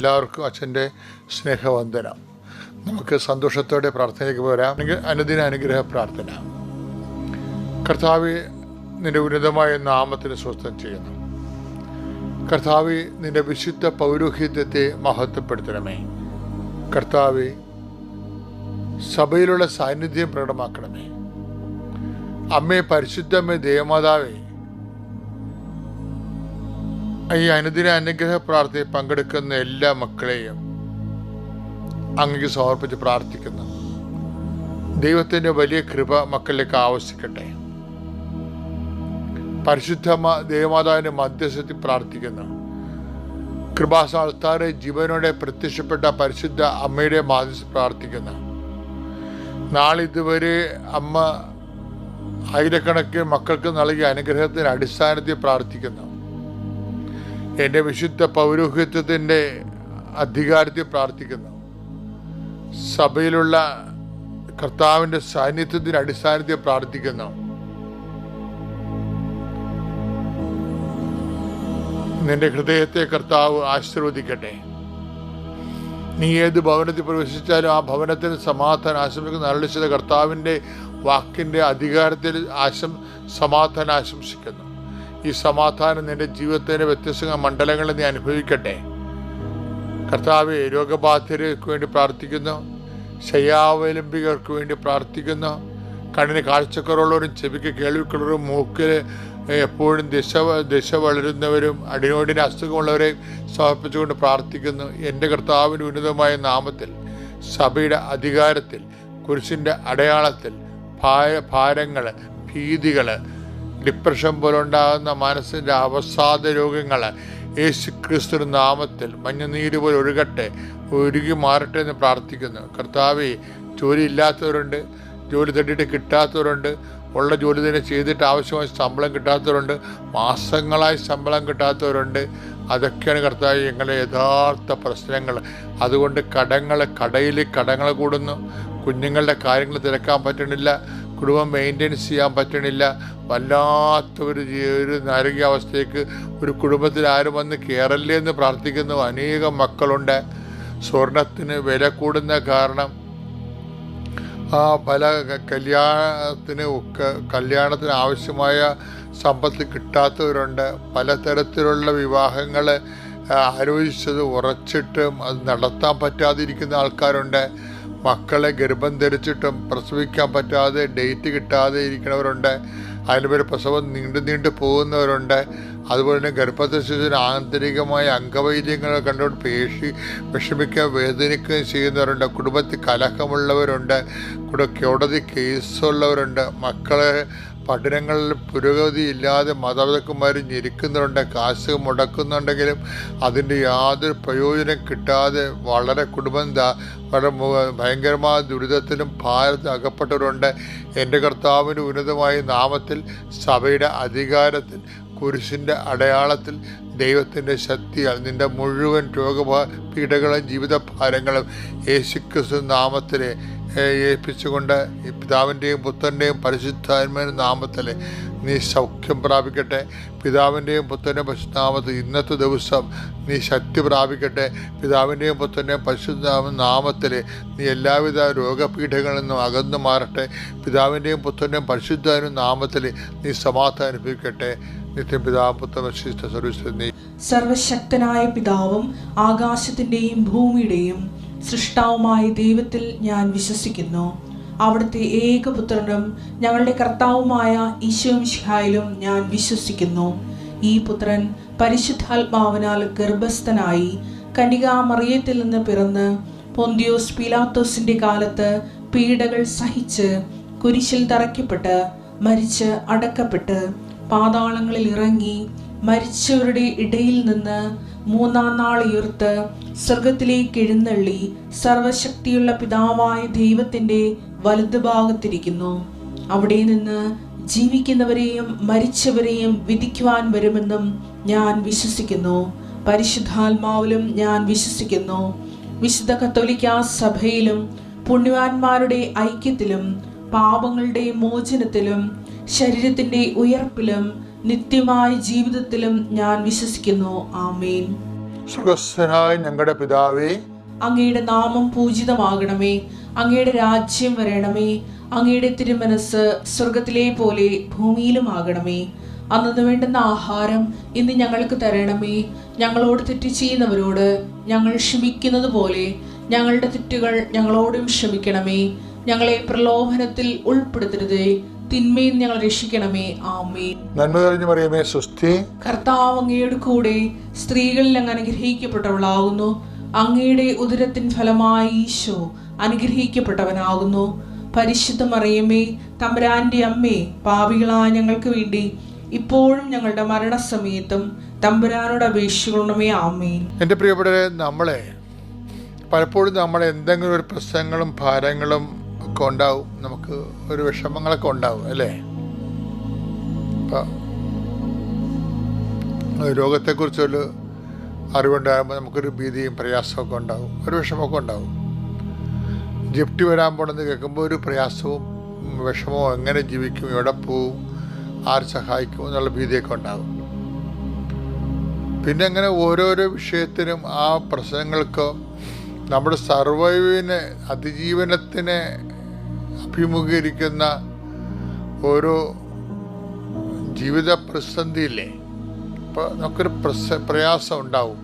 എല്ലാവർക്കും അച്ഛൻ്റെ സ്നേഹവന്ദനം. നമുക്ക് സന്തോഷത്തോടെ പ്രാർത്ഥനയ്ക്ക് വരാം. അനുദിന അനുഗ്രഹ പ്രാർത്ഥന. കർത്താവേ, നിൻ്റെ ഉന്നതമായ നാമത്തിന് സ്വസ്ഥം ചെയ്യുന്നു. കർത്താവേ, നിൻ്റെ വിശുദ്ധ പൗരോഹിത്യത്തെ മഹത്വപ്പെടുത്തണമേ. കർത്താവേ, സഭയിലുള്ള സാന്നിധ്യം പ്രകടമാക്കണമേ. അമ്മേ, പരിശുദ്ധമ്മേ, ദേവമാതാവേ, ഈ അനുദിന അനുഗ്രഹ പ്രാർത്ഥനയിൽ പങ്കെടുക്കുന്ന എല്ലാ മക്കളെയും അങ്ങേക്ക് സമർപ്പിച്ച് പ്രാർത്ഥിക്കുന്നു. ദൈവത്തിൻ്റെ വലിയ കൃപ മക്കളിലേക്ക് ആവശ്യിക്കട്ടെ. പരിശുദ്ധമ്മ ദേവമാതാവിൻ്റെ മധ്യസ്ഥത്തിൽ പ്രാർത്ഥിക്കുന്നു. കൃപാസ്ഥാനത്താറെ ജീവനോടെ പ്രത്യക്ഷപ്പെട്ട പരിശുദ്ധ അമ്മയുടെ മാധ്യസ്ഥ പ്രാർത്ഥിക്കുന്നു. നാളിതുവരെ അമ്മ ആയിരക്കണക്കിന് മക്കൾക്ക് നൽകിയ അനുഗ്രഹത്തിൻ്റെ അടിസ്ഥാനത്തിൽ പ്രാർത്ഥിക്കുന്നു. എൻ്റെ വിശുദ്ധ പൗരോഹിത്യത്തിൻ്റെ അധികാരത്തിൽ പ്രാർത്ഥിക്കുന്നു. സഭയിലുള്ള കർത്താവിൻ്റെ സാന്നിധ്യത്തിൻ്റെ അടിസ്ഥാനത്തിൽ പ്രാർത്ഥിക്കുന്നു. നിന്റെ ഹൃദയത്തെ കർത്താവ് ആശീർവദിക്കട്ടെ. നീ ഏത് ഭവനത്തിൽ പ്രവേശിച്ചാലും ആ ഭവനത്തിന് സമാധാനം ആശംസിക്കുന്ന അരുളിച്ചത് കർത്താവിൻ്റെ വാക്കിൻ്റെ അധികാരത്തിൽ സമാധാനം ആശംസിക്കുന്നു. ഈ സമാധാനം നിന്റെ ജീവിതത്തിൻ്റെ വ്യത്യസ്ത മണ്ഡലങ്ങളിൽ നീ അനുഭവിക്കട്ടെ. കർത്താവെ, രോഗബാധിതർക്ക് വേണ്ടി പ്രാർത്ഥിക്കുന്നു. ശയ്യാവലംബികർക്ക് വേണ്ടി പ്രാർത്ഥിക്കുന്നു. കണ്ണിന് കാഴ്ചക്കുറവുള്ളവരും ചെവിക്ക് കേൾവിക്കുള്ളവരും മൂക്കിൽ എപ്പോഴും ദിശ വളരുന്നവരും അടിനോടിന് അസുഖമുള്ളവരെ സമർപ്പിച്ചുകൊണ്ട് പ്രാർത്ഥിക്കുന്നു. എൻ്റെ കർത്താവിൻ്റെ ഉന്നതമായ നാമത്തിൽ, സഭയുടെ അധികാരത്തിൽ, കുരിശിൻ്റെ അടയാളത്തിൽ ഭാരങ്ങൾ, ഭീതികൾ, ഡിപ്രഷൻ പോലുണ്ടാകുന്ന മനസ്സിൻ്റെ അവസാദ രോഗങ്ങൾ യേശുക്രിസ്തു നാമത്തിൽ മഞ്ഞനീര് പോലെ ഒഴുകി മാറട്ടെ എന്ന് പ്രാർത്ഥിക്കുന്നു. കർത്താവേ, ജോലി ഇല്ലാത്തവരുണ്ട്, ജോലി തട്ടിയിട്ട് കിട്ടാത്തവരുണ്ട്, ഉള്ള ജോലി തന്നെ ചെയ്തിട്ട് ആവശ്യമായ ശമ്പളം കിട്ടാത്തവരുണ്ട്, മാസങ്ങളായി ശമ്പളം കിട്ടാത്തവരുണ്ട്. അതൊക്കെയാണ് കർത്താവ് ഞങ്ങളുടെ യഥാർത്ഥ പ്രശ്നങ്ങൾ. അതുകൊണ്ട് കടങ്ങൾ കൂടുന്നു. കുഞ്ഞുങ്ങളുടെ തിരക്കാൻ പറ്റണില്ല, കുടുംബം മെയിൻ്റെനൻസ് ചെയ്യാൻ പറ്റണില്ല. വല്ലാത്തൊരു നാരകീയാവസ്ഥയ്ക്ക് ഒരു കുടുംബത്തിൽ ആരും വന്ന് കയറല്ലേ എന്ന് പ്രാർത്ഥിക്കുന്നു. അനേകം മക്കളുണ്ട്. സ്വർണത്തിന് വില കൂടുന്ന കാരണം പല കല്യാണത്തിന് ആവശ്യമായ സമ്പത്ത് കിട്ടാത്തവരുണ്ട്. പലതരത്തിലുള്ള വിവാഹങ്ങൾ ആലോചിച്ചത് ഉറച്ചിട്ടും അത് നടത്താൻ പറ്റാതിരിക്കുന്ന ആൾക്കാരുണ്ട്. മക്കളെ ഗർഭം ധരിച്ചിട്ടും പ്രസവിക്കാൻ പറ്റാതെ ഡേറ്റ് കിട്ടാതെ ഇരിക്കുന്നവരുണ്ട്. അതിനുപരി പ്രസവം നീണ്ടു പോകുന്നവരുണ്ട്. അതുപോലെ തന്നെ ഗർഭത്തെ ശിശുവിന് ആന്തരികമായ അംഗവൈദ്യങ്ങൾ കണ്ടുകൊണ്ട് വിഷമിക്കാൻ വേദനിക്കുകയും ചെയ്യുന്നവരുണ്ട്. കുടുംബത്തിൽ കലഹമുള്ളവരുണ്ട്, കോടതി കേസുള്ളവരുണ്ട്. മക്കളെ പഠനങ്ങളിൽ പുരോഗതി ഇല്ലാതെ മാതാപിതാക്കന്മാർ ഞെരുക്കുന്നവരുണ്ട്. കാശ് മുടക്കുന്നുണ്ടെങ്കിലും അതിൻ്റെ യാതൊരു പ്രയോജനം കിട്ടാതെ വളരെ ഭയങ്കരമായ ദുരിതത്തിലും ഭാരത്തിൽ അകപ്പെട്ടവരുണ്ട്. എൻ്റെ കർത്താവിൻ്റെ ഉന്നതമായ നാമത്തിൽ, സഭയുടെ അധികാരത്തിൽ, കുരിശിൻ്റെ അടയാളത്തിൽ, ദൈവത്തിൻ്റെ ശക്തിയാൽ നിൻ്റെ മുഴുവൻ രോഗപീഠകളും ജീവിതഭാരങ്ങളും യേശുക്രിസ്തു നാമത്തിൽ ഏൽപ്പിച്ചുകൊണ്ട് പിതാവിൻ്റെയും പുത്രൻ്റെയും പരിശുദ്ധാത്മാവിൻ്റെ നാമത്തിൽ നീ സൗഖ്യം പ്രാപിക്കട്ടെ. പിതാവിൻ്റെയും പുത്രൻ്റെയും പരിശുദ്ധനാമത്തിൽ ഇന്നത്തെ ദിവസം നീ ശക്തി പ്രാപിക്കട്ടെ. പിതാവിൻ്റെയും പുത്രൻ്റെയും പരിശുദ്ധ നാമത്തിൽ നീ എല്ലാവിധ രോഗപീഠങ്ങളിൽ നിന്നും അകന്നു മാറട്ടെ. പിതാവിൻ്റെയും പുത്രൻ്റെയും പരിശുദ്ധ നാമത്തിൽ നീ സമാധാനം അനുഭവിക്കട്ടെ. നിത്യപിതാവും പുത്രനും പരിശുദ്ധ സർവ്വ സർവശക്തനായ പിതാവും ആകാശത്തിൻ്റെയും ഭൂമിയുടെയും സൃഷ്ടാവുമായ ദൈവത്തിൽ ഞാൻ വിശ്വസിക്കുന്നു. അവിടുത്തെ ഏകപുത്രനും ഞങ്ങളുടെ കർത്താവുമായ ഈശോമിശിഹായിലും ഞാൻ വിശ്വസിക്കുന്നു. ഈ പുത്രൻ പരിശുദ്ധാത്മാവിനാൽ ഗർഭസ്ഥനായി കന്യകാമറിയത്തിൽ നിന്ന് പിറന്ന് പൊന്തിയോസ് പീലാത്തോസിന്റെ കാലത്ത് പീഡകൾ സഹിച്ച് കുരിശിൽ തറയ്ക്കപ്പെട്ട് മരിച്ച് അടക്കപ്പെട്ട് പാതാളങ്ങളിൽ ഇറങ്ങി മരിച്ചവരുടെ ഇടയിൽ നിന്ന് മൂന്നാം നാൾ ഉയർത്ത് സ്വർഗത്തിലേക്ക് എഴുന്നള്ളി സർവശക്തിയുള്ള പിതാവായ ദൈവത്തിന്റെ വലതുഭാഗത്തിരിക്കുന്നു. അവിടെ നിന്ന് ജീവിക്കുന്നവരെയും മരിച്ചവരെയും വിധിക്കുവാൻ വരുമെന്നും ഞാൻ വിശ്വസിക്കുന്നു. പരിശുദ്ധാത്മാവിലും ഞാൻ വിശ്വസിക്കുന്നു. വിശുദ്ധ കത്തോലിക്കാ സഭയിലും പുണ്യവാന്മാരുടെ ഐക്യത്തിലും പാപങ്ങളുടെ മോചനത്തിലും ശരീരത്തിന്റെ ഉയർപ്പിലും നിത്യമായ ജീവിതത്തിലും ഞാൻ വിശ്വസിക്കുന്നു. ആമേൻ. സ്വർഗ്ഗസ്ഥനായ ഞങ്ങളുടെ പിതാവേ, അങ്ങയുടെ നാമം പൂജിതമാകണമേ. അങ്ങയുടെ രാജ്യം വരണമേ. അങ്ങയുടെ തിരുമനസ് സ്വർഗത്തിലെ പോലെ ഭൂമിയിലുമാകണമേ. അന്നു വേണ്ടുന്ന ആഹാരം ഇന്ന് ഞങ്ങൾക്ക് തരണമേ. ഞങ്ങളോട് തെറ്റ് ചെയ്യുന്നവരോട് ഞങ്ങൾ ക്ഷമിക്കുന്നത് പോലെ ഞങ്ങളുടെ തെറ്റുകൾ ഞങ്ങളോടും ക്ഷമിക്കണമേ. ഞങ്ങളെ പ്രലോഭനത്തിൽ ഉൾപ്പെടുത്തരുതേ, തിന്മയിൽ ഞങ്ങൾ രക്ഷിക്കണമേ. ആമേൻ. നന്മ നിറഞ്ഞ മറിയമേ, സ്വസ്തി. കർത്താവ് അങ്ങയുടെ കൂടെ സ്ത്രീകളിൽ അങ്ങ് അനുഗ്രഹിക്കപ്പെട്ടവളാകുന്നു. അങ്ങയുടെ ഉദരത്തിൻ ഫലമായി ഈശോ അനുഗ്രഹിക്കപ്പെട്ടവനാകുന്നു. പരിശുദ്ധ മറിയമേ, തമ്പുരാന്റെ അമ്മേ, പാപികളായ ഞങ്ങൾക്ക് വേണ്ടി ഇപ്പോഴും ഞങ്ങളുടെ മരണസമയത്തും തമ്പുരാനോട് അപേക്ഷിക്കണമേ. ആമേൻ. എൻ്റെ പ്രിയപ്പെട്ടവരെ, പലപ്പോഴും നമ്മൾ എന്തെങ്കിലും ഒരു പ്രശ്നങ്ങളും ഭാരങ്ങളും ഒക്കെ ഉണ്ടാവും, നമുക്ക് ഒരു വിഷമങ്ങളൊക്കെ ഉണ്ടാവും അല്ലേ? ഇപ്പം രോഗത്തെക്കുറിച്ചൊരു അറിവുണ്ടാകുമ്പോൾ നമുക്കൊരു ഭീതിയും പ്രയാസമൊക്കെ ഉണ്ടാവും, ഒരു വിഷമമൊക്കെ ഉണ്ടാവും. ജപ്തി വരാൻ പോണെന്ന് കേൾക്കുമ്പോൾ ഒരു പ്രയാസവും വിഷമവും, എങ്ങനെ ജീവിക്കും, എവിടെ പോവും, ആര് സഹായിക്കും എന്നുള്ള ഭീതിയൊക്കെ ഉണ്ടാകും. പിന്നെ അങ്ങനെ ഓരോരോ വിഷയത്തിനും ആ പ്രശ്നങ്ങൾക്ക് നമ്മുടെ സർവൈവിനെ, അതിജീവനത്തിനെ അഭിമുഖീകരിക്കുന്ന ഓരോ ജീവിത പ്രതിസന്ധിയില്ലേ, അപ്പോൾ നമുക്കൊരു പ്രയാസം ഉണ്ടാവും.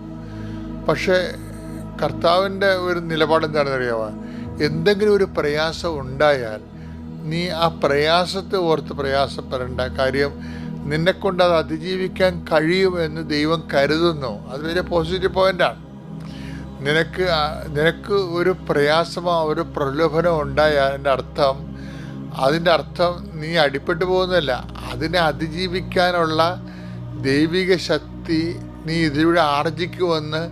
പക്ഷേ കർത്താവിൻ്റെ ഒരു നിലപാട് എന്താണെന്ന് അറിയാമോ? എന്തെങ്കിലും ഒരു പ്രയാസം ഉണ്ടായാൽ നീ ആ പ്രയാസത്തെ ഓർത്ത് പ്രയാസപ്പെടേണ്ട. കാര്യം നിന്നെക്കൊണ്ട് അത് അതിജീവിക്കാൻ കഴിയുമെന്ന് ദൈവം കരുതുന്നു. അത് വലിയ പോസിറ്റീവ് പോയിൻ്റാണ്. നിനക്ക് ഒരു പ്രയാസമോ ഒരു പ്രലോഭനം ഉണ്ടായാൽ അതിൻ്റെ അർത്ഥം നീ അടിപ്പെട്ടു പോകുന്നതല്ല. അതിനെ അതിജീവിക്കാനുള്ള ദൈവിക ശക്തി നീ ഇതിലൂടെ ആർജിക്കുമെന്ന്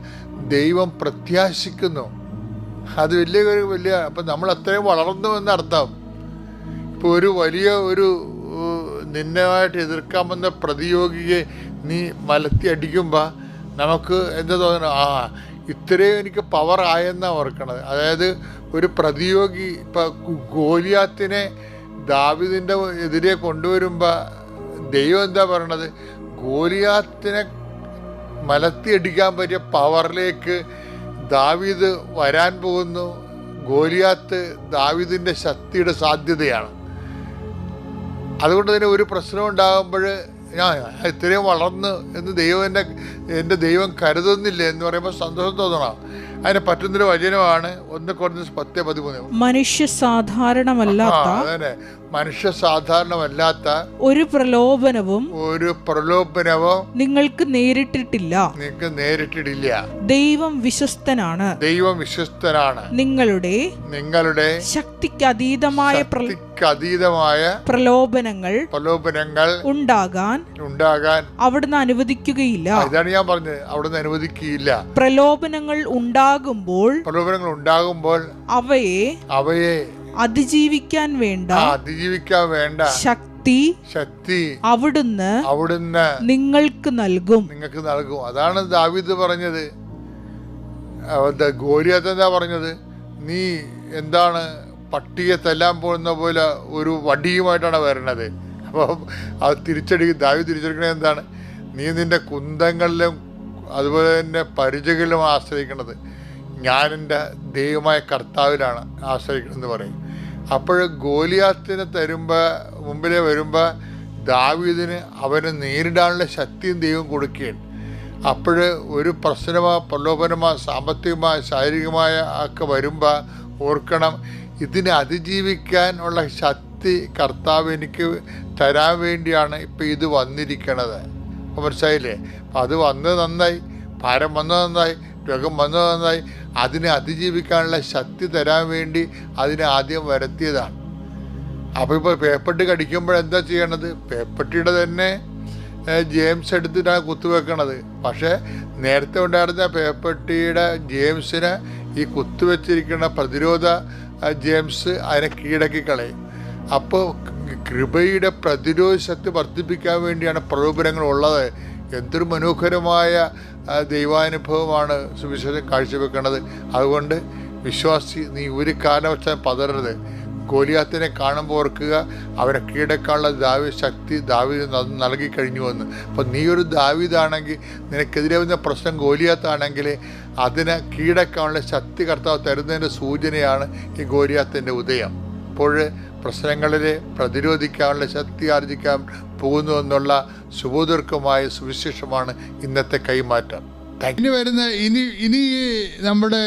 ദൈവം പ്രത്യാശിക്കുന്നു. അത് വലിയ അപ്പം നമ്മൾ അത്രയും വളർന്നു എന്നർത്ഥം. ഇപ്പോൾ ഒരു വലിയ നിന്നമായിട്ട് എതിർക്കാമെന്ന പ്രതിയോഗിയെ നീ മലത്തി അടിക്കുമ്പോൾ നമുക്ക് എന്താ തോന്നണം, ഇത്രയും എനിക്ക് പവർ ആയെന്നാണ് ഓർക്കണത്. അതായത് ഒരു പ്രതിയോഗി ഇപ്പം ഗോലിയാത്തിനെ ദാവീദിൻ്റെ എതിരെ കൊണ്ടുവരുമ്പോൾ ദൈവം എന്താ പറയണത്? ഗോലിയാത്തിനെ മലത്തിയടിക്കാൻ പറ്റിയ പവറിലേക്ക് ദാവീദ് വരാൻ പോകുന്നു. ഗോലിയാത്ത് ദാവീദിൻ്റെ ശക്തിയുടെ സാധ്യതയാണ്. അതുകൊണ്ട് തന്നെ ഒരു പ്രശ്നം ഉണ്ടാകുമ്പോൾ ഞാൻ ഇത്രയും വളർന്ന് എന്ന് എൻ്റെ ദൈവം കരുതുന്നില്ല എന്ന് പറയുമ്പോൾ സന്തോഷം തോന്നണം. അതിന് പറ്റുന്നൊരു വചനമാണ് 1 Corinthians 10:13. മനുഷ്യ സാധാരണമല്ലാത്ത ഒരു പ്രലോഭനവും നിങ്ങൾക്ക് നേരിട്ടിട്ടില്ല. ദൈവം വിശ്വസ്തനാണ്. നിങ്ങളുടെ ശക്തിക്ക് അതീതമായ പ്രലോഭനങ്ങൾ ഉണ്ടാകാൻ അവിടുന്ന് അനുവദിക്കുകയില്ല. ഇതാണ് ഞാൻ പറഞ്ഞത്, അവിടുന്ന് അനുവദിക്കുകയില്ല. പ്രലോഭനങ്ങൾ ഉണ്ടാകുമ്പോൾ അവയെ അതിജീവിക്കാൻ വേണ്ട ശക്തി അവിടുന്ന് നിങ്ങൾക്ക് നൽകും. അതാണ് ദാവീദ് പറഞ്ഞത്. ഗോലിയാത്ത് എന്താ പറഞ്ഞത്? നീ എന്താണ് പട്ടിയെ തല്ലാൻ പോകുന്ന പോലെ ഒരു വടിയുമായിട്ടാണ് വരണത്. അപ്പോൾ അത് ദാവീദ് തിരിച്ചടിക്കണത് എന്താണ്? നീ നിന്റെ കുന്തങ്ങളിലും അതുപോലെ തന്നെ പരിചകളിലും ആശ്രയിക്കണത്, ഞാൻ എൻ്റെ ദൈവമായ കർത്താവിലാണ് ആശ്രയിക്കണമെന്ന് പറയും. അപ്പോൾ ഗോലിയാത്തിനെ മുമ്പിലേ വരുമ്പോൾ ദാവീദിന് അവനെ നേരിടാനുള്ള ശക്തിയും ദൈവം കൊടുക്കുകയാണ്. അപ്പോൾ ഒരു പ്രശ്നമോ പ്രലോഭനമോ സാമ്പത്തികമോ ശാരീരികമായ ഒക്കെ വരുമ്പോൾ ഓർക്കണം, ഇതിനെ അതിജീവിക്കാൻ ഉള്ള ശക്തി കർത്താവ് എനിക്ക് തരാൻ വേണ്ടിയാണ് ഇപ്പം ഇത് വന്നിരിക്കണത്. മനസ്സിലായില്ലേ? അപ്പം അത് വന്നത് നന്നായി, ഭാരം വന്നത് നന്നായി, രോഗം വന്നത് നന്നായി. അതിനെ അതിജീവിക്കാനുള്ള ശക്തി തരാൻ വേണ്ടി അതിനെ ആദ്യം വരുത്തിയതാണ്. അപ്പോൾ ഇപ്പോൾ പേപ്പട്ടി കടിക്കുമ്പോഴെന്താ ചെയ്യണത്? പേപ്പട്ടിയുടെ തന്നെ ജെയിംസ് എടുത്തിട്ടാണ് കുത്തുവെക്കണത്. പക്ഷേ നേരത്തെ ഉണ്ടായിരുന്ന പേപ്പട്ടിയുടെ ജെയിംസിന് ഈ കുത്തുവെച്ചിരിക്കുന്ന പ്രതിരോധ ജെയിംസ് അതിനെ കീഴടക്കി കളയും. അപ്പോൾ കൃപയുടെ പ്രതിരോധ ശക്തി വർദ്ധിപ്പിക്കാൻ വേണ്ടിയാണ് പ്രലോഭനങ്ങൾ ഉള്ളത്. എന്തൊരു മനോഹരമായ ദൈവാനുഭവമാണ് സുവിശേഷം കാഴ്ചവെക്കുന്നത്. അതുകൊണ്ട് വിശ്വാസി, നീ ഒരു കാരണവശാലും പതറരുത്. ഗോലിയാത്തിനെ കാണുമ്പോൾ ഓർക്കുക, അവരെ കീഴടക്കാനുള്ള ശക്തി ദാവീദ് നൽകി കഴിഞ്ഞുവെന്ന്. അപ്പം നീ ഒരു ദാവീദാണെങ്കിൽ, നിനക്കെതിരെ വന്ന പ്രശ്നം ഗോലിയാത്താണെങ്കിൽ അതിനെ കീഴടക്കാനുള്ള ശക്തി കർത്താവ് തരുന്നതിൻ്റെ സൂചനയാണ് ഈ ഗോലിയാത്തിൻ്റെ ഉദയം. അപ്പോൾ പ്രശ്നങ്ങളിൽ പ്രതിരോധിക്കാനുള്ള ശക്തി ആർജിക്കാൻ പോകുന്നു എന്നുള്ള സുബോധർക്കമായ സുവിശേഷമാണ് ഇന്നത്തെ കൈമാറ്റം. ഇനി നമ്മുടെ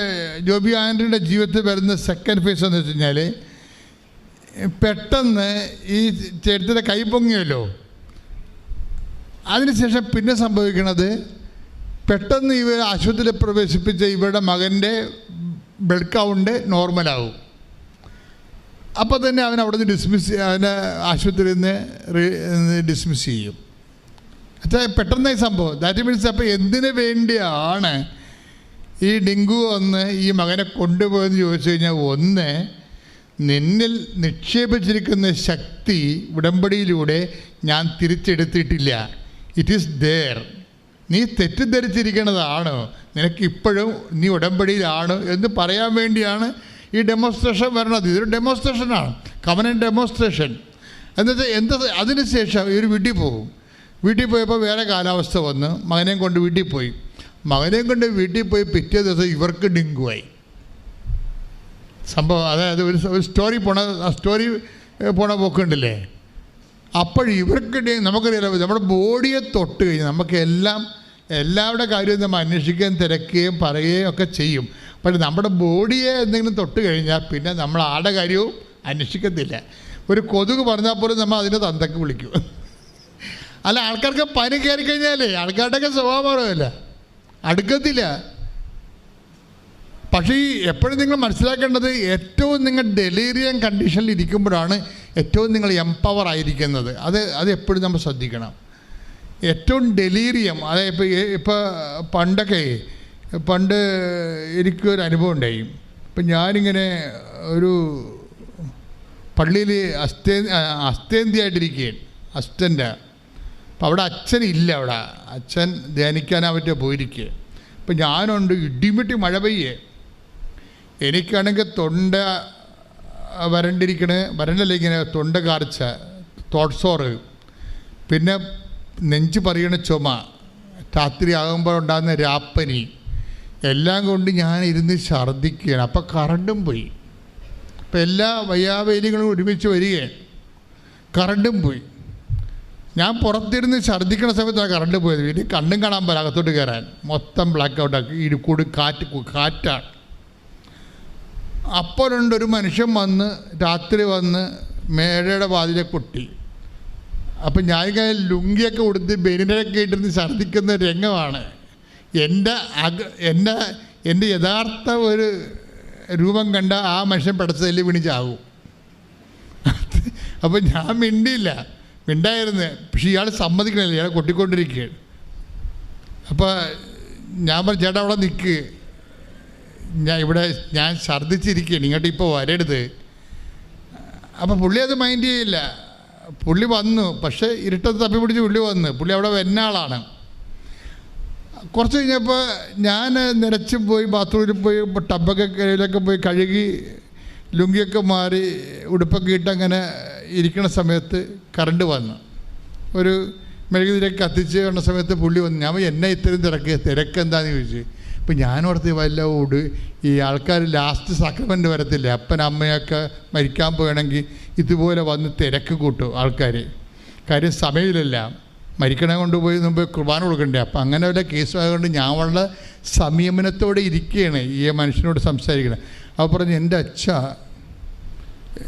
ജോബി ആൻ്റണിയുടെ ജീവിതത്തിൽ വരുന്ന സെക്കൻഡ് ഫേസ് എന്ന് വെച്ച് കഴിഞ്ഞാൽ, പെട്ടെന്ന് ഈ ചേട്ടത്തിൻ്റെ കൈ പൊങ്ങിയല്ലോ, അതിനുശേഷം പിന്നെ സംഭവിക്കുന്നത് പെട്ടെന്ന് ഇവർ ആശുപത്രിയിൽ പ്രവേശിപ്പിച്ച ഇവരുടെ മകൻ്റെ ബ്ലഡ് കൗണ്ട് നോർമലാവും. അപ്പോൾ തന്നെ അവൻ അവിടെ നിന്ന് അവനെ ആശുപത്രിയിൽ നിന്ന് ഡിസ്മിസ് ചെയ്യും. പെട്ടെന്നായി സംഭവം. ദാറ്റ് മീൻസ് അപ്പോൾ എന്തിനു വേണ്ടിയാണ് ഈ ഡിങ്കു ഒന്ന് ഈ മകനെ കൊണ്ടുപോയെന്ന് ചോദിച്ചു കഴിഞ്ഞാൽ, ഒന്ന്, നിന്നിൽ നിക്ഷേപിച്ചിരിക്കുന്ന ശക്തി ഉടമ്പടിയിലൂടെ ഞാൻ തിരിച്ചെടുത്തിട്ടില്ല. It is there. നീ തെറ്റിദ്ധരിച്ചിരിക്കുന്നതാണോ, നിനക്കിപ്പോഴും നീ ഉടമ്പടിയിലാണ് എന്ന് പറയാൻ വേണ്ടിയാണ് ഈ ഡെമോൺസ്ട്രേഷൻ വരണത്. ഇതൊരു ഡെമോൺസ്ട്രേഷനാണ്, കവനൻ്റ് ഡെമോൺസ്ട്രേഷൻ. എന്നുവെച്ചാൽ അതിനുശേഷം ഇവർ വീട്ടിൽ പോകും. വീട്ടിൽ പോയപ്പോൾ വേറെ കാലാവസ്ഥ വന്ന് മകനെയും കൊണ്ട് വീട്ടിൽ പോയി. മകനെയും കൊണ്ട് വീട്ടിൽ പോയി പിറ്റേ ദിവസം ഇവർക്ക് ഡെങ്കുവായി സംഭവം. അതായത് ഒരു സ്റ്റോറി പോണ പോക്കുണ്ടല്ലേ, അപ്പോൾ ഇവർക്ക് നമുക്കറിയാലോ, നമ്മുടെ ബോഡിയെ തൊട്ട് കഴിഞ്ഞാൽ നമുക്ക് എല്ലാവരുടെ കാര്യവും നമ്മൾ അന്വേഷിക്കുകയും തിരക്കുകയും പറയുകയും ഒക്കെ ചെയ്യും. പക്ഷേ നമ്മുടെ ബോഡിയെ എന്തെങ്കിലും തൊട്ട് കഴിഞ്ഞാൽ പിന്നെ നമ്മൾ ആടെ കാര്യവും അന്വേഷിക്കത്തില്ല. ഒരു കൊതുക് പറഞ്ഞാൽ പോലും നമ്മൾ അതിനെ തന്തക്ക് വിളിക്കും. അല്ല, ആൾക്കാർക്ക് പനി കയറി കഴിഞ്ഞാലേ ആൾക്കാരുടെയൊക്കെ സ്വഭാവം മാറുമല്ല, അടുക്കത്തില്ല. പക്ഷേ എപ്പോഴും നിങ്ങൾ മനസ്സിലാക്കേണ്ടത്, ഏറ്റവും നിങ്ങൾ ഡെലീറിയം കണ്ടീഷനിൽ ഇരിക്കുമ്പോഴാണ് ഏറ്റവും നിങ്ങൾ എംപവർ ആയിരിക്കുന്നത്. അത് എപ്പോഴും നമ്മൾ ശ്രദ്ധിക്കണം. ഏറ്റവും ഡെലീറിയം, അതായത് ഇപ്പോൾ പണ്ട് എനിക്കൊരു അനുഭവം ഉണ്ടായി. ഇപ്പം ഞാനിങ്ങനെ ഒരു പള്ളിയിൽ അസ്തേന്തിയായിട്ടിരിക്കുകയാണ്, അസ്റ്റൻ്റ്. അപ്പം അവിടെ അച്ഛനില്ല, അവിടെ അച്ഛൻ ധ്യാനിക്കാനാവറ്റ പോയിരിക്കുക. അപ്പം ഞാനുണ്ട്, ഇടിമിട്ടി മഴ പെയ്യേ. എനിക്കാണെങ്കിൽ തൊണ്ട വരണ്ടല്ല, ഇങ്ങനെ തൊണ്ട കാർച്ച, തോട്ട്സോറ്, പിന്നെ നെഞ്ച് പറയണ ചുമ, രാത്രി ആകുമ്പോൾ ഉണ്ടാകുന്ന രാപ്പനി, എല്ലാം കൊണ്ട് ഞാൻ ഇരുന്ന് ഛർദ്ദിക്കുകയാണ്. അപ്പം കറണ്ടും പോയി. അപ്പം എല്ലാ വയ്യാവേലികളും ഒരുമിച്ച് വരികയാണ്, കറണ്ടും പോയി. ഞാൻ പുറത്തിരുന്ന് ഛർദ്ദിക്കുന്ന സമയത്താണ് കറണ്ട് പോയത്. ഇനി കണ്ണും കാണാൻ പോലെ അകത്തോട്ട് കയറാൻ, മൊത്തം ബ്ലാക്ക് ഔട്ടാക്കി. ഇടുക്കൂട് കാറ്റാണ്. അപ്പോഴുണ്ടൊരു മനുഷ്യൻ വന്ന് രാത്രി വന്ന് മേടയുടെ വാതിലെ കൊട്ടി. അപ്പം ഞാനിങ്ങനെ ലുങ്കിയൊക്കെ കൊടുത്ത് ബെനിനൊക്കെ ഇട്ടിരുന്ന് ഛർദ്ദിക്കുന്ന രംഗമാണ്. എൻ്റെ യഥാർത്ഥ ഒരു രൂപം കണ്ട ആ മനുഷ്യൻ പെടച്ചതല്ലി വിണിച്ചാവും. അപ്പം ഞാൻ മിണ്ടായിരുന്നു. പക്ഷെ ഇയാൾ സമ്മതിക്കണില്ല, ഇയാളെ കൊട്ടിക്കൊണ്ടിരിക്കുകയാണ്. അപ്പോൾ ഞാൻ പറഞ്ഞു, ചേട്ടാ അവിടെ നിൽക്ക്, ഞാൻ ഛർദ്ദിച്ചിരിക്കുകയാണ്, ഇങ്ങോട്ട് ഇപ്പോൾ വരരുത്. അപ്പം പുള്ളി അത് മൈൻഡ് ചെയ്യില്ല. പുള്ളി വന്നു, പക്ഷേ ഇരുട്ടത്ത് തപ്പി പിടിച്ച് പുള്ളി വന്നു. പുള്ളി അവിടെ വരുന്ന ആളാണ്. കുറച്ച് കഴിഞ്ഞപ്പോൾ ഞാൻ നിരച്ച് പോയി ബാത്റൂമിൽ പോയി ടബൊക്കെ കയ്യിലൊക്കെ പോയി കഴുകി ലുങ്കിയൊക്കെ മാറി ഉടുപ്പൊക്കെ ഇട്ട് അങ്ങനെ ഇരിക്കുന്ന സമയത്ത് കറണ്ട് വന്നു. ഒരു മെഴുകുതിരിയൊക്കെ കത്തിച്ച് കണ്ട സമയത്ത് പുള്ളി വന്നു. ഞാൻ എന്നെ ഇത്രയും തിരക്കെന്താണെന്ന് ചോദിച്ചു. ഇപ്പം ഞാനോർത്ത് വല്ല ഈ ആൾക്കാർ ലാസ്റ്റ് സാക്രമെൻ്റ് വരത്തില്ല, അപ്പൻ അമ്മയൊക്കെ മരിക്കാൻ പോകണമെങ്കിൽ ഇതുപോലെ വന്ന് തിരക്ക് കൂട്ടും ആൾക്കാർ. കാര്യം സമയമില്ല, മരിക്കണ കൊണ്ടുപോയി മുമ്പ് കുർബാന കൊടുക്കണ്ടേ. അപ്പം അങ്ങനെ വല്ല കേസുമായതുകൊണ്ട് ഞാൻ വളരെ സംയമനത്തോടെ ഇരിക്കുകയാണ് ഈ മനുഷ്യനോട് സംസാരിക്കണം. അപ്പോൾ പറഞ്ഞു, എൻ്റെ അച്ഛ,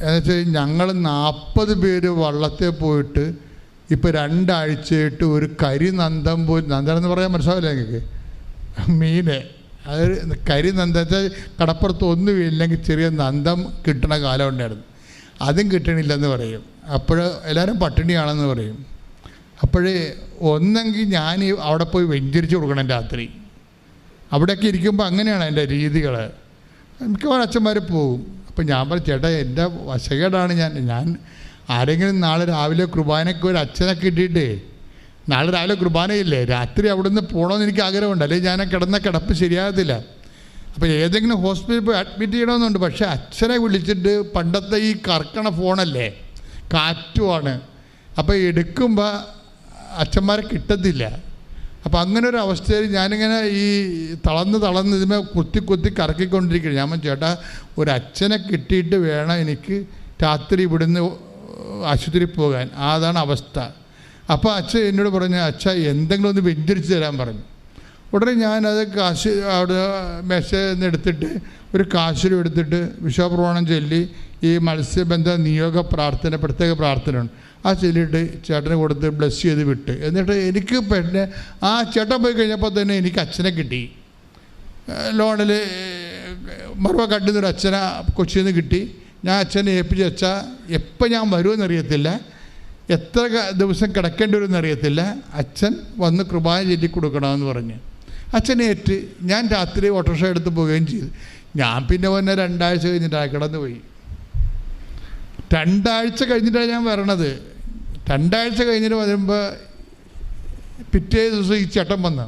എന്നുവെച്ചാൽ ഞങ്ങൾ 40 പേര് വള്ളത്തിൽ പോയിട്ട് ഇപ്പോൾ 2 ആഴ്ചയായിട്ട് ഒരു കരിനന്ദം പോയി, നന്ദനം എന്ന് പറയാൻ മനസ്സിലാവില്ല നിങ്ങൾക്ക്, മീന്, അത് കരിനന്ദത്തെ കടപ്പുറത്ത് ഒന്നും ഇല്ലെങ്കിൽ ചെറിയ നന്ദം കിട്ടണ കാലം ഉണ്ടായിരുന്നു, അതും കിട്ടണില്ലെന്ന് പറയും. അപ്പോൾ എല്ലാവരും പട്ടിണിയാണെന്ന് പറയും. അപ്പോഴേ ഒന്നെങ്കിൽ ഞാൻ അവിടെ പോയി വെഞ്ചരിച്ച് കൊടുക്കണം രാത്രി. അവിടെയൊക്കെ ഇരിക്കുമ്പോൾ അങ്ങനെയാണ് എൻ്റെ രീതികൾ. മിക്കവാറും അച്ഛന്മാർ പോകും. അപ്പം ഞാൻ പറഞ്ഞു, ചേട്ടാ എൻ്റെ വശകേടാണ്, ഞാൻ ആരെങ്കിലും നാളെ രാവിലെ കുർബാനയ്ക്ക് ഒരു അച്ഛനൊക്കെ ഇട്ടിട്ടേ, നാളെ രാവിലെ കുർബാനയില്ലേ, രാത്രി അവിടെ നിന്ന് പോകണമെന്ന് എനിക്ക് ആഗ്രഹമുണ്ട്, അല്ലെങ്കിൽ ഞാൻ കിടന്ന കിടപ്പ് ശരിയാകത്തില്ല. അപ്പോൾ ഏതെങ്കിലും ഹോസ്പിറ്റലിൽ പോയി അഡ്മിറ്റ് ചെയ്യണമെന്നുണ്ട്. പക്ഷേ അച്ഛനെ വിളിച്ചിട്ട് പണ്ടത്തെ ഈ കറക്കണ ഫോണല്ലേ, കാറ്റുമാണ്, അപ്പോൾ എടുക്കുമ്പോൾ അച്ഛന്മാരെ കിട്ടത്തില്ല. അപ്പോൾ അങ്ങനെ ഒരു അവസ്ഥയിൽ ഞാനിങ്ങനെ ഈ തളർന്ന് ഇതിമേ കുത്തി കറക്കിക്കൊണ്ടിരിക്കുകയാണ്. ഞാൻ ചേട്ടാ ഒരച്ഛനെ കിട്ടിയിട്ട് വേണം എനിക്ക് രാത്രി ഇവിടുന്ന് ആശുപത്രിയിൽ പോകാൻ, അതാണ് അവസ്ഥ. അപ്പോൾ അച്ഛൻ എന്നോട് പറഞ്ഞു, അച്ഛ എന്തെങ്കിലും ഒന്ന് വെഞ്ചരിച്ച് തരാൻ പറഞ്ഞു. ഉടനെ ഞാനത് കാശ് അവിടെ മേശയിൽ നിന്ന് എടുത്തിട്ട് ഒരു കാശിലും എടുത്തിട്ട് വിശ്വപ്രമാണം ചൊല്ലി ഈ മത്സ്യബന്ധ നിയോഗ പ്രാർത്ഥന, പ്രത്യേക പ്രാർത്ഥനയുണ്ട്, ആ ചൊല്ലിയിട്ട് ചേട്ടന് കൊടുത്ത് ബ്ലെസ് ചെയ്ത് വിട്ട്. എന്നിട്ട് എനിക്ക് പിന്നെ ആ ചേട്ടൻ പോയി കഴിഞ്ഞപ്പോൾ തന്നെ എനിക്ക് അച്ഛനെ കിട്ടി. ലോണിൽ മറുപ കണ്ടുന്നൊരു അച്ഛനെ കൊച്ചിയിൽ നിന്ന് കിട്ടി. ഞാൻ അച്ഛനെ ഏൽപ്പിച്ച് വെച്ചാൽ എപ്പോൾ ഞാൻ വരുമെന്നറിയത്തില്ല, എത്ര ദിവസം കിടക്കേണ്ടി വരുമെന്ന് അറിയത്തില്ല. അച്ഛൻ വന്ന് കുർബാന ചൊല്ലി കൊടുക്കണമെന്ന് പറഞ്ഞ് അച്ഛനേറ്റ് ഞാൻ രാത്രി ഓട്ടോറിക്ഷ എടുത്ത് പോവുകയും ചെയ്തു. ഞാൻ പിന്നെ വന്നെ 2 ആഴ്ച കഴിഞ്ഞിട്ടാണ് കിടന്നു പോയി. 2 ആഴ്ച കഴിഞ്ഞിട്ടാണ് ഞാൻ വരണത്. 2 ആഴ്ച കഴിഞ്ഞിട്ട് വരുമ്പോൾ പിറ്റേ ദിവസം ഈ ചേട്ടൻ വന്നു.